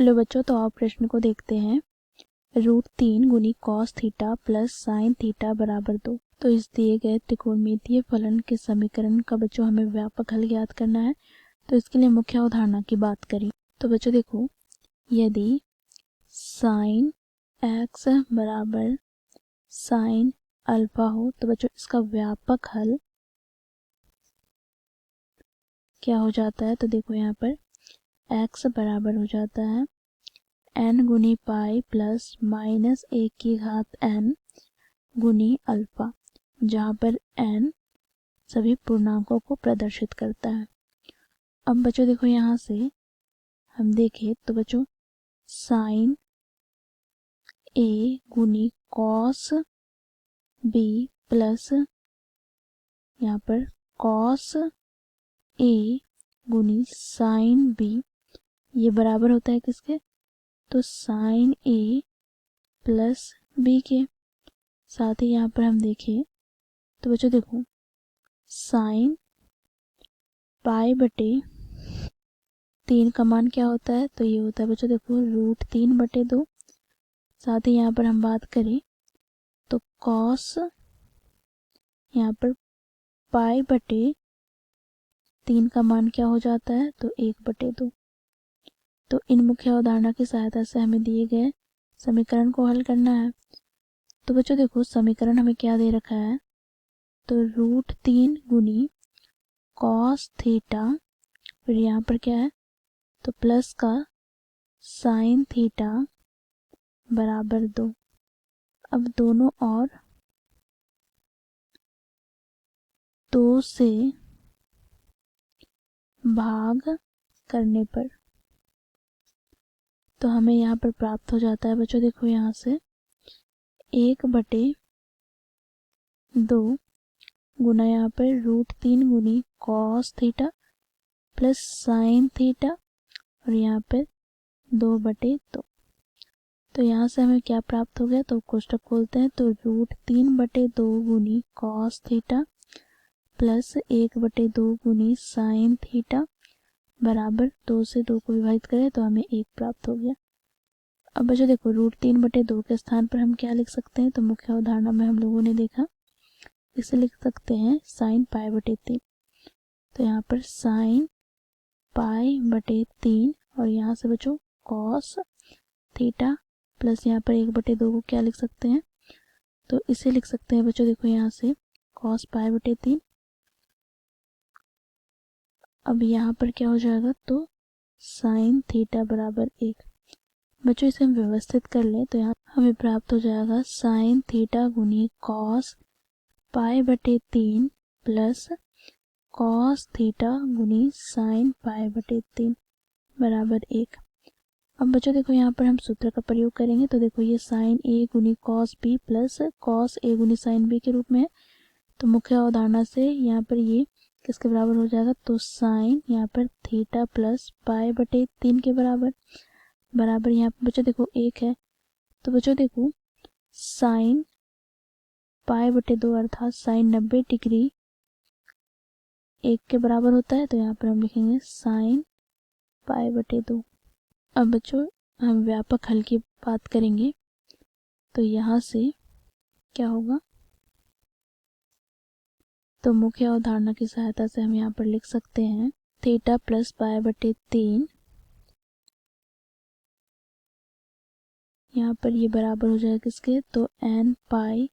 Hello बच्चों, तो आप प्रश्न को देखते हैं। √3 गुनी cos theta plus sine theta बराबर 2। तो इस दिए गए त्रिकोणमितीय फलन के समीकरण का बच्चों हमें व्यापक हल ज्ञात करना है। तो इसके लिए मुख्य अवधारणा की बात करें तो बच्चों देखो, यदि साइन x बराबर साइन अल्फा हो तो बच्चों इसका व्यापक हल क्या हो जाता है। तो देखो यहाँ पर x बराबर हो जाता है n गुनी पाई प्लस माइनस 1 की घात n गुनी अल्फा, जहाँ पर n सभी पूर्णांकों को प्रदर्शित करता है। अब बच्चों देखो यहाँ से हम देखें तो बच्चों साइन a गुनी कॉस b प्लस यहाँ पर कॉस a गुनी साइन b, ये बराबर होता है किसके, तो साइन a प्लस b के। साथ ही यहाँ पर हम देखें तो बच्चों देखो साइन पाई बटे 3 का मान क्या होता है, तो ये होता है बच्चों देखो √3/2। साथ ही यहाँ पर हम बात करें तो कॉस यहाँ पर पाई बटे 3 का मान क्या हो जाता है, तो 1/2। तो इन मुख्य अवधारणा की सहायता से हमें दिए गए समीकरण को हल करना है। तो बच्चों देखो समीकरण हमें क्या दे रखा है, तो √3 गुनी कॉस थीटा, फिर यहाँ पर क्या है तो प्लस का साइन थीटा बराबर 2। अब दोनों और 2 से भाग करने पर तो हमें यहाँ पर प्राप्त हो जाता है बच्चों देखो यहाँ से 1/2 गुना यहाँ पर √3 गुनी cos theta plus sine theta और यहाँ पर 2/2। तो यहाँ से हमें क्या प्राप्त हो गया, तो कोष्टक खोलते हैं तो √3/2 गुनी कॉस थीटा प्लस 1/2 गुनी साइन थीटा बराबर 2 से 2 को विभाजित करें तो हमें 1 प्राप्त हो गया। अब बच्चों देखो √3/2 के स्थान पर हम क्या लिख सकते हैं, तो मुख्य अवधारणा में हम लोगों ने देखा इसे लिख सकते हैं साइन पाई/3। तो यहाँ पर साइन पाई/3 और यहाँ से बच्चों कॉस थीटा प्लस यहाँ पर 1/2 को क्या लिख सकते हैं, तो इसे लिख सकते हैं बच्चों देखो यहाँ से कॉस पाई/3। अब यहाँ पर क्या हो जाएगा, तो साइन थीटा बराबर 1। बच्चों इसे हम व्यवस्थित कर लें तो यहाँ हमें प्राप्त हो जाएगा साइन थीटा गुनी कॉस पाई/3 प्लस कॉस थीटा गुनी साइन पाई/3 बराबर 1। अब बच्चों देखो यहाँ पर हम सूत्र का प्रयोग करेंगे तो देखो ये साइन a गुनी cos b plus cos a गुनी साइन b के रूप में है। तो मुख्य अवधारणा से यहाँ पर ये किसके बराबर हो जाएगा, तो साइन यहाँ पर थीटा प्लस पाई/3 के बराबर यहाँ पर बच्चों देखो 1 है। तो बच्चों देखो साइन पाई/2 अर्थात साइन 90 डिग्री 1 के बराबर होता है। तो यहाँ पर हम लिखेंगे साइन पाई/2। अब बच्चों हम व्यापक हल की बात करेंगे तो यहाँ से क्या होगा, तो मुख्य अवधारणा की सहायता से हम यहाँ पर लिख सकते हैं थीटा प्लस पाई/3, यहाँ पर ये बराबर हो जाएगा किसके, तो n पाई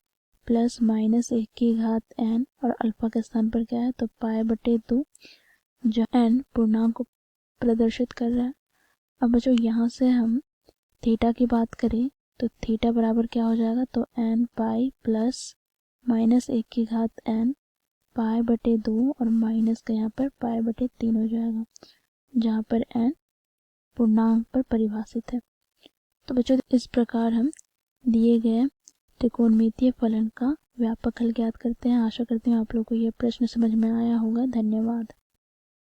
प्लस माइनस 1 की घात n और अल्फा के स्थान पर क्या है, तो पाई/2, जो n पूर्णांक को प्रदर्शित कर रहा है। अब बच्चों यहाँ से हम थीटा की बात करें तो थीटा बराबर क्या हो जाएगा, तो n पाई प्लस माइनस 1 की घात n पाई/2 और माइनस का यहाँ पर पाई/3 हो जाएगा, जहाँ पर n पूर्णांक पर परिभाषित है। तो बच्चों इस प्रकार हम दिए गए त्रिकोणमितीय फलन का व्यापक हल ज्ञात करते हैं। आशा करती हूँ आप लोगों को यह प्रश्न समझ में आया होगा। धन्यवाद।